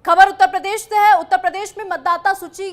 खबर उत्तर प्रदेश से है। उत्तर प्रदेश में मतदाता सूची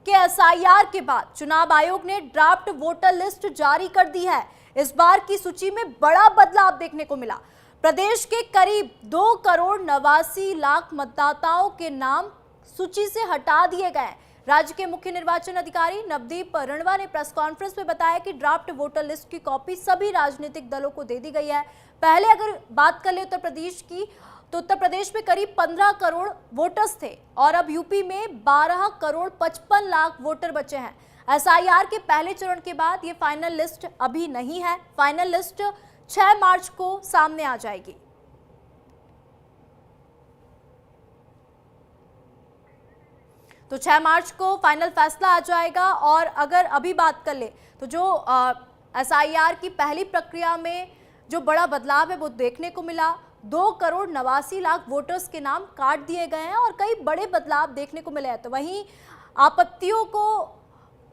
के एसआईआर के बाद चुनाव आयोग ने ड्राफ्ट वोटर लिस्ट जारी कर दी है। इस बार की सूची में बड़ा बदलाव देखने को मिला। प्रदेश के करीब 2,89,00,000 मतदाताओं के नाम सूची से हटा दिए गए। राज्य के मुख्य निर्वाचन अधिकारी नवदीप रणवा ने प्रेस कॉन्फ्रेंस में बताया कि ड्राफ्ट वोटर लिस्ट की कॉपी सभी राजनीतिक दलों को दे दी गई है। पहले अगर बात कर ले उत्तर प्रदेश की, तो उत्तर प्रदेश में करीब 15 करोड़ वोटर्स थे और अब यूपी में 12 करोड़ 55 लाख वोटर बचे हैं। एसआईआर के पहले चरण के बाद ये फाइनल लिस्ट अभी नहीं है। फाइनल लिस्ट 6 मार्च को सामने आ जाएगी। तो 6 मार्च को फाइनल फैसला आ जाएगा। और अगर अभी बात कर ले तो जो एसआईआर की पहली प्रक्रिया में जो बड़ा बदलाव है वो देखने को मिला। 2,89,00,000 वोटर्स के नाम काट दिए गए हैं और कई बड़े बदलाव देखने को मिले हैं। तो वहीं आपत्तियों को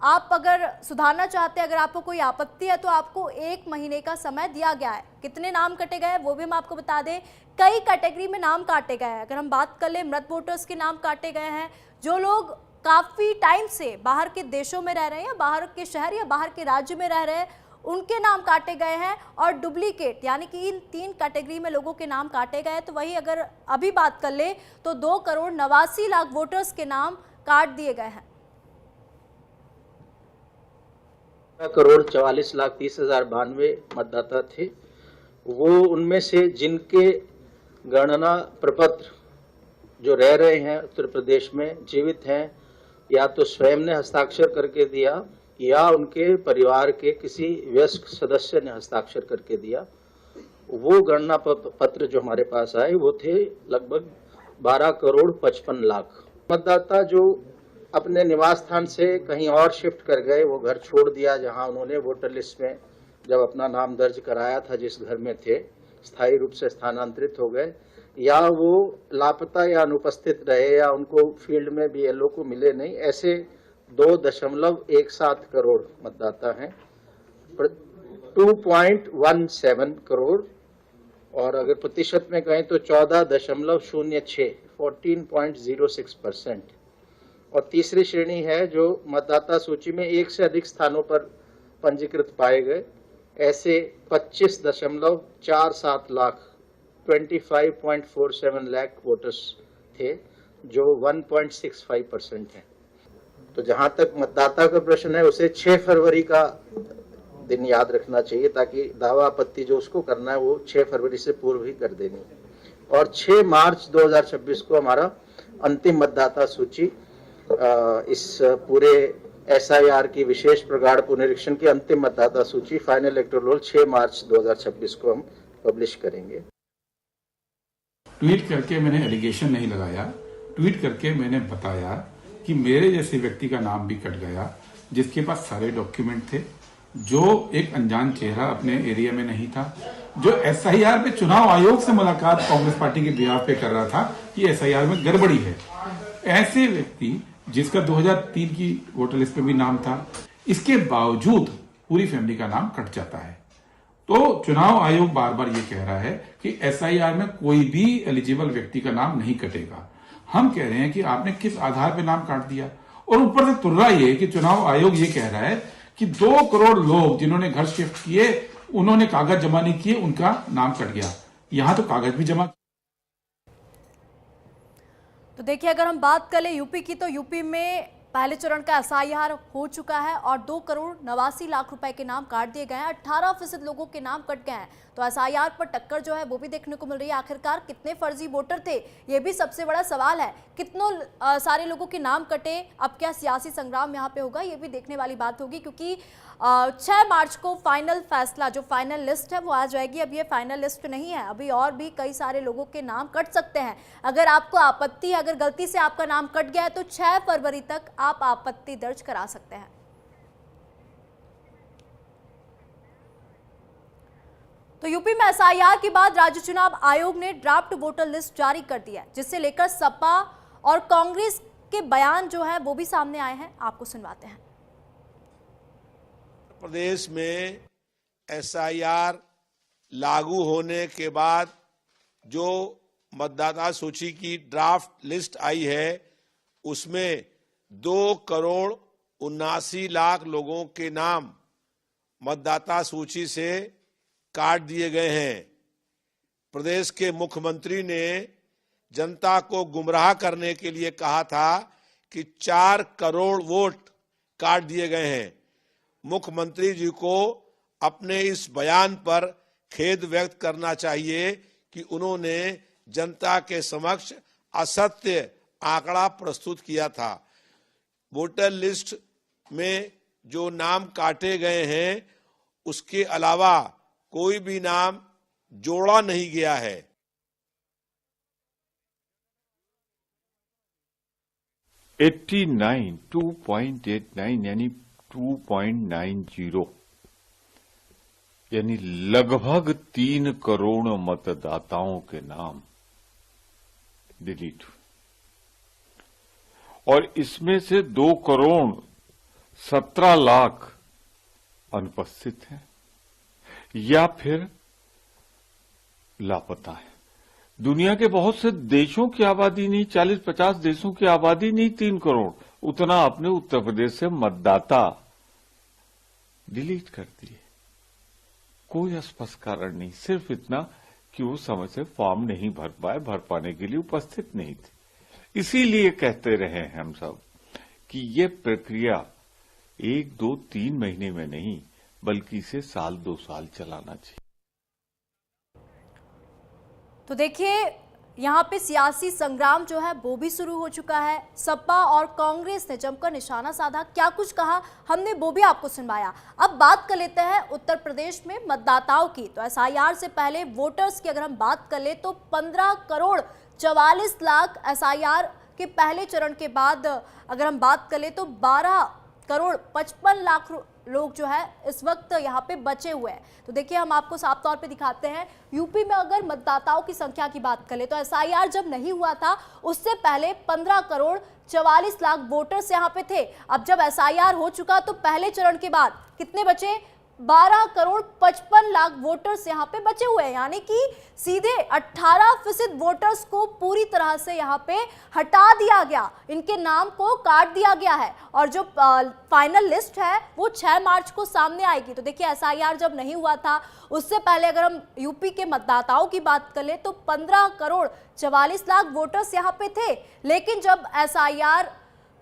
आप अगर सुधारना चाहते हैं, अगर आपको कोई आपत्ति है तो आपको 1 महीने का समय दिया गया है। कितने नाम कटे गए वो भी हम आपको बता दें। कई कैटेगरी में नाम काटे गए हैं। अगर हम बात कर ले, मृत वोटर्स के नाम काटे गए हैं। जो लोग काफी टाइम से बाहर के देशों में रह रहे हैं या बाहर के शहर या बाहर के राज्य में रह रहे हैं, उनके नाम काटे गए हैं। और डुप्लीकेट यानी कि इन 3 कैटेगरी में लोगों के नाम काटे गए। तो वही अगर अभी बात कर ले तो 2,89,00,000 वोटर्स के नाम काट दिए गए हैं। 1,44,30,092 मतदाता थे। वो उनमें से जिनके गणना प्रपत्र जो रह रहे हैं उत्तर प्रदेश में जीवित हैं, या तो स्वयं ने हस्ताक्षर करके दिया या उनके परिवार के किसी वयस्क सदस्य ने हस्ताक्षर करके दिया। वो गणना पत्र जो हमारे पास आए वो थे लगभग 12 करोड़ 55 लाख मतदाता जो अपने निवास स्थान से कहीं और शिफ्ट कर गए। वो घर छोड़ दिया जहां उन्होंने वोटर लिस्ट में जब अपना नाम दर्ज कराया था, जिस घर में थे, स्थायी रूप से स्थानांतरित हो गए, या वो लापता या अनुपस्थित रहे या उनको फील्ड में बीएलओ को मिले नहीं। ऐसे 2.17 करोड़ मतदाता हैं। 2.17 करोड़, और अगर प्रतिशत में कहें तो 14.06 14.06%। और तीसरी श्रेणी है जो मतदाता सूची में एक से अधिक स्थानों पर पंजीकृत पाए गए। ऐसे 25.47 लाख 25.47 लाख वोटर्स थे, जो 1.65% है। तो जहां तक मतदाता का प्रश्न है, उसे 6 फरवरी का दिन याद रखना चाहिए, ताकि दावा आपत्ति जो उसको करना है वो 6 फरवरी से पूर्व ही कर देनी। और 6 मार्च 2026 को हमारा अंतिम मतदाता सूची, इस पूरे एसआईआर की विशेष प्रगाढ़ पुनरीक्षण की अंतिम मतदाता सूची फाइनल इलेक्टोरल रोल 6 मार्च 2026 को हम पब्लिश करेंगे। ट्वीट करके मैंने एलिगेशन नहीं लगाया। ट्वीट करके मैंने बताया कि मेरे जैसे व्यक्ति का नाम भी कट गया, जिसके पास सारे डॉक्यूमेंट थे, जो एक अनजान चेहरा अपने एरिया में नहीं था, जो एसआईआर पे चुनाव आयोग से मुलाकात कांग्रेस पार्टी के बिहाफ पे कर रहा था कि एसआईआर में गड़बड़ी है। ऐसे व्यक्ति जिसका 2003 की वोटर लिस्ट पे भी नाम था, इसके बावजूद पूरी फैमिली का नाम कट जाता है। तो चुनाव आयोग बार बार ये कह रहा है कि एसआईआर में कोई भी एलिजिबल व्यक्ति का नाम नहीं कटेगा। हम कह रहे हैं कि आपने किस आधार पे नाम काट दिया। और ऊपर से तुर्रा ये कि चुनाव आयोग ये कह रहा है कि 2 करोड़ लोग जिन्होंने घर शिफ्ट किए, उन्होंने कागज जमा नहीं किए, उनका नाम कट गया। यहां तो कागज भी जमा। तो देखिए, अगर हम बात कर ले यूपी की, तो यूपी में पहले चरण का एसआईआर हो चुका है और 2,89,00,000 रुपए के नाम काट दिए गए हैं। 18% लोगों के नाम कट गए हैं। तो एसआईआर पर टक्कर जो है वो भी देखने को मिल रही है। आखिरकार कितने फर्जी वोटर थे, ये भी सबसे बड़ा सवाल है। कितनों सारे लोगों के नाम कटे, अब क्या सियासी संग्राम यहाँ पे होगा, ये भी देखने वाली बात होगी। क्योंकि 6 मार्च को फाइनल फैसला, जो फाइनल लिस्ट है वो आ जाएगी। अब ये फाइनल लिस्ट नहीं है, अभी और भी कई सारे लोगों के नाम कट सकते हैं। अगर आपको आपत्ति है, अगर गलती से आपका नाम कट गया है, तो 6 फरवरी तक आप आपत्ति दर्ज करा सकते हैं। तो यूपी में एसआईआर के बाद राज्य चुनाव आयोग ने ड्राफ्ट वोटर लिस्ट जारी कर दी है, जिससे लेकर सपा और कांग्रेस के बयान जो है वो भी सामने आए हैं। आपको सुनवाते हैं। प्रदेश में एसआईआर लागू होने के बाद जो मतदाता सूची की ड्राफ्ट लिस्ट आई है उसमें 2,79,00,000 लोगों के नाम मतदाता सूची से काट दिए गए हैं। प्रदेश के मुख्यमंत्री ने जनता को गुमराह करने के लिए कहा था कि 4 करोड़ वोट काट दिए गए हैं। मुख्यमंत्री जी को अपने इस बयान पर खेद व्यक्त करना चाहिए कि उन्होंने जनता के समक्ष असत्य आंकड़ा प्रस्तुत किया था। वोटर लिस्ट में जो नाम काटे गए हैं उसके अलावा कोई भी नाम जोड़ा नहीं गया है। 89, 2.89 यानी 2.90 यानी लगभग 3 करोड़ मतदाताओं के नाम डिलीट हुए और इसमें से 2,17,00,000 अनुपस्थित हैं या फिर लापता है। दुनिया के बहुत से देशों की आबादी नहीं, 40-50 देशों की आबादी नहीं 3 करोड़, उतना अपने उत्तर प्रदेश से मतदाता डिलीट कर दिए। कोई स्पष्ट कारण नहीं, सिर्फ इतना कि वो समय से फॉर्म नहीं भर पाए, भर पाने के लिए उपस्थित नहीं थे। इसीलिए कहते रहे हैं हम सब कि ये प्रक्रिया 1, 2, 3 महीने में नहीं बल्कि इसे 1-2 साल चलाना चाहिए। तो देखिए यहाँ पे सियासी संग्राम जो है वो भी शुरू हो चुका है। सपा और कांग्रेस ने जमकर निशाना साधा, क्या कुछ कहा हमने वो भी आपको सुनवाया। अब बात कर लेते हैं उत्तर प्रदेश में मतदाताओं की। तो एसआईआर से पहले वोटर्स की अगर हम बात कर ले तो 15 करोड़ 44 लाख एसआईआर के पहले चरण के बाद अगर हम बात कर ले तो 12 करोड़ 55 लाख लोग जो है इस वक्त यहाँ पे बचे हुए हैं। तो देखिए हम आपको साफ तौर पे दिखाते हैं। यूपी में अगर मतदाताओं की संख्या की बात करें तो एसआईआर जब नहीं हुआ था उससे पहले 15 करोड़ 44 लाख वोटर्स यहाँ पे थे। अब जब एसआईआर हो चुका तो पहले चरण के बाद कितने बचे? 12 करोड़ 55 लाख वोटर्स यहाँ पे बचे हुए हैं, यानी कि सीधे 18% वोटर्स को पूरी तरह से यहाँ पे हटा दिया गया, इनके नाम को काट दिया गया है। और जो फाइनल लिस्ट है वो 6 मार्च को सामने आएगी। तो देखिए एसआईआर जब नहीं हुआ था उससे पहले अगर हम यूपी के मतदाताओं की बात करें तो 15 करोड़ 44 लाख वोटर्स यहाँ पे थे। लेकिन जब एसआईआर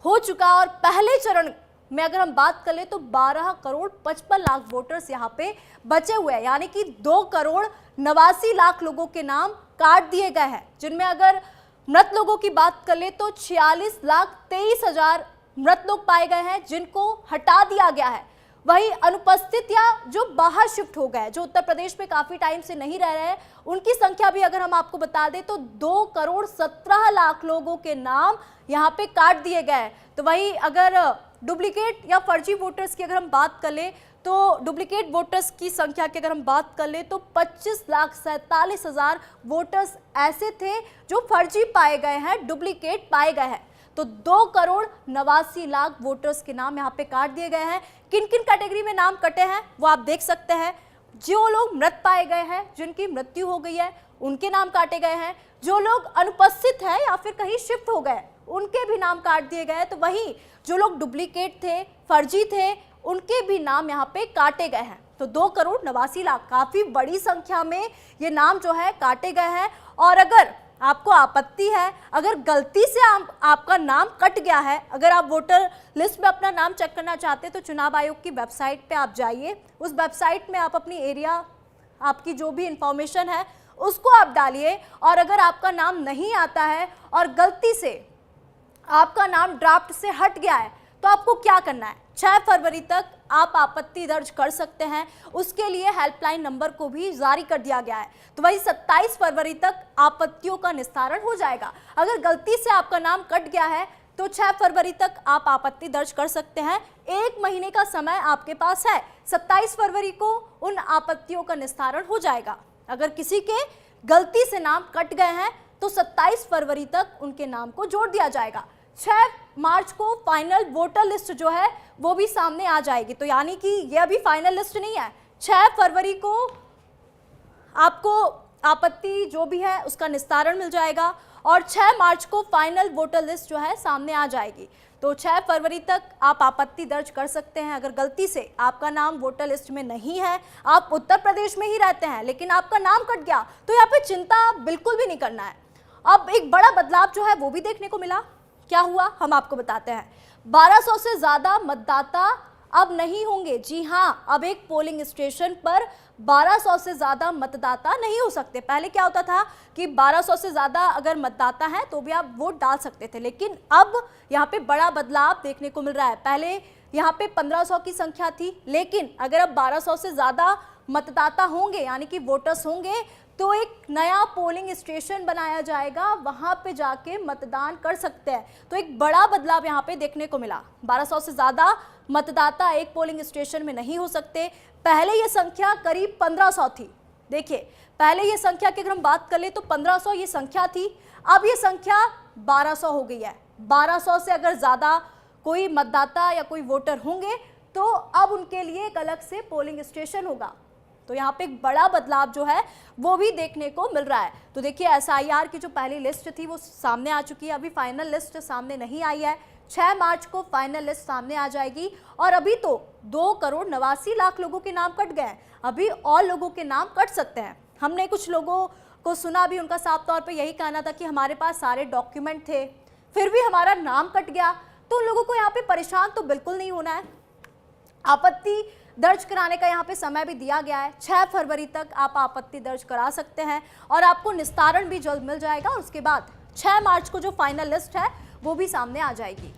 हो चुका और पहले चरण में अगर हम बात करें तो 12 करोड़ 55 लाख वोटर्स यहाँ पे बचे हुए हैं, यानी कि 2 करोड़ 89 लाख लोगों के नाम काट दिए गए हैं। जिनमें अगर मृत लोगों की बात करें तो 46,23,000 मृत लोग पाए गए हैं जिनको हटा दिया गया है। वही अनुपस्थित या जो बाहर शिफ्ट हो गए, जो उत्तर प्रदेश में काफी टाइम से नहीं रह रहे हैं, उनकी संख्या भी अगर हम आपको बता दें तो 2 करोड़ 17 लाख लोगों के नाम यहाँ पे काट दिए गए। तो वही अगर डुप्लीकेट या फर्जी वोटर्स की अगर हम बात कर ले तो डुप्लीकेट वोटर्स की संख्या की अगर हम बात कर ले तो 25,47,000 वोटर्स ऐसे थे जो फर्जी पाए गए हैं, डुप्लीकेट पाए गए हैं। तो 2 करोड़ 89 लाख वोटर्स के नाम यहाँ पे काट दिए गए हैं। किन किन कैटेगरी में नाम कटे हैं वो आप देख सकते हैं। जो लोग मृत पाए गए हैं, जिनकी मृत्यु हो गई है, उनके नाम काटे गए हैं। जो लोग अनुपस्थित हैं या फिर कहीं शिफ्ट हो गए, उनके भी नाम काट दिए गए। तो वहीं जो लोग डुप्लीकेट थे, फर्जी थे, उनके भी नाम यहाँ पे काटे गए हैं। तो 2 करोड़ 89 लाख, काफी बड़ी संख्या में ये नाम जो है काटे गए हैं। और अगर आपको आपत्ति है, अगर गलती से आपका नाम कट गया है, अगर आप वोटर लिस्ट में अपना नाम चेक करना चाहते हैं तो चुनाव आयोग की वेबसाइट पे आप जाइए। उस वेबसाइट में आप अपनी एरिया, आपकी जो भी इंफॉर्मेशन है उसको आप डालिए। और अगर आपका नाम नहीं आता है और गलती से आपका नाम ड्राफ्ट से हट गया है तो आपको क्या करना है? 6 फरवरी तक आप आपत्ति दर्ज कर सकते हैं। उसके लिए हेल्पलाइन नंबर को भी जारी कर दिया गया है। तो वही 27 फरवरी तक आपत्तियों का निस्तारण हो जाएगा। अगर गलती से आपका नाम कट गया है तो 6 फरवरी तक आप आपत्ति दर्ज कर सकते हैं। 1 महीने का समय आपके पास है। 27 फरवरी को उन आपत्तियों का निस्तारण हो जाएगा। अगर किसी के गलती से नाम कट गए हैं तो 27 फरवरी तक उनके नाम को जोड़ दिया जाएगा। 6 मार्च को फाइनल वोटर लिस्ट जो है वो भी सामने आ जाएगी। तो यानी कि ये अभी फाइनल लिस्ट नहीं है। 6 फरवरी को आपको आपत्ति जो भी है उसका निस्तारण मिल जाएगा और 6 मार्च को फाइनल वोटर लिस्ट जो है सामने आ जाएगी। तो 6 फरवरी तक आप आपत्ति दर्ज कर सकते हैं। अगर गलती से आपका नाम वोटर लिस्ट में नहीं है, आप उत्तर प्रदेश में ही रहते हैं लेकिन आपका नाम कट गया, तो यहाँ पे चिंता बिल्कुल भी नहीं करना है। अब एक बड़ा बदलाव जो है वो भी देखने को मिला। क्या हुआ हम आपको बताते हैं। 1200 से ज्यादा मतदाता अब नहीं होंगे। जी हाँ, अब एक पोलिंग स्टेशन पर 1200 से ज्यादा मतदाता नहीं हो सकते। पहले क्या होता था कि 1200 से ज्यादा अगर मतदाता हैं तो भी आप वोट डाल सकते थे, लेकिन अब यहाँ पे बड़ा बदलाव देखने को मिल रहा है। पहले यहाँ पे 1500 की संख्या थी, लेकिन अगर अब 1200 से ज्यादा मतदाता होंगे यानी कि वोटर्स होंगे तो एक नया पोलिंग स्टेशन बनाया जाएगा, वहां पे जाके मतदान कर सकते हैं। तो एक बड़ा बदलाव यहाँ पे देखने को मिला। 1200 से ज्यादा मतदाता एक पोलिंग स्टेशन में नहीं हो सकते। पहले ये संख्या करीब 1500 थी। देखिए, पहले ये संख्या की अगर हम बात कर ले तो 1500 ये संख्या थी, अब ये संख्या 1200 हो गई है। 1200 से अगर ज्यादा कोई मतदाता या कोई वोटर होंगे तो अब उनके लिए एक अलग से पोलिंग स्टेशन होगा। तो यहाँ पे एक बड़ा बदलाव जो है वो भी देखने को मिल रहा है। तो देखिए, एसआईआर की जो पहली लिस्ट थी वो सामने आ चुकी है, अभी फाइनल लिस्ट सामने नहीं आई है। 6 मार्च को फाइनल लिस्ट सामने आ जाएगी और अभी तो 2,89,00,000 लोगों के नाम कट गए हैं, अभी और लोगों के नाम कट सकते हैं। हमने कुछ लोगों को सुना भी, उनका साफ तौर पे यही कहना था कि हमारे पास सारे डॉक्यूमेंट थे फिर भी हमारा नाम कट गया। तो उन लोगों को यहाँ पे परेशान तो बिल्कुल नहीं होना है। आपत्ति दर्ज कराने का यहाँ पे समय भी दिया गया है। 6 फरवरी तक आप आपत्ति दर्ज करा सकते हैं और आपको निस्तारण भी जल्द मिल जाएगा। और उसके बाद 6 मार्च को जो फाइनल लिस्ट है वो भी सामने आ जाएगी।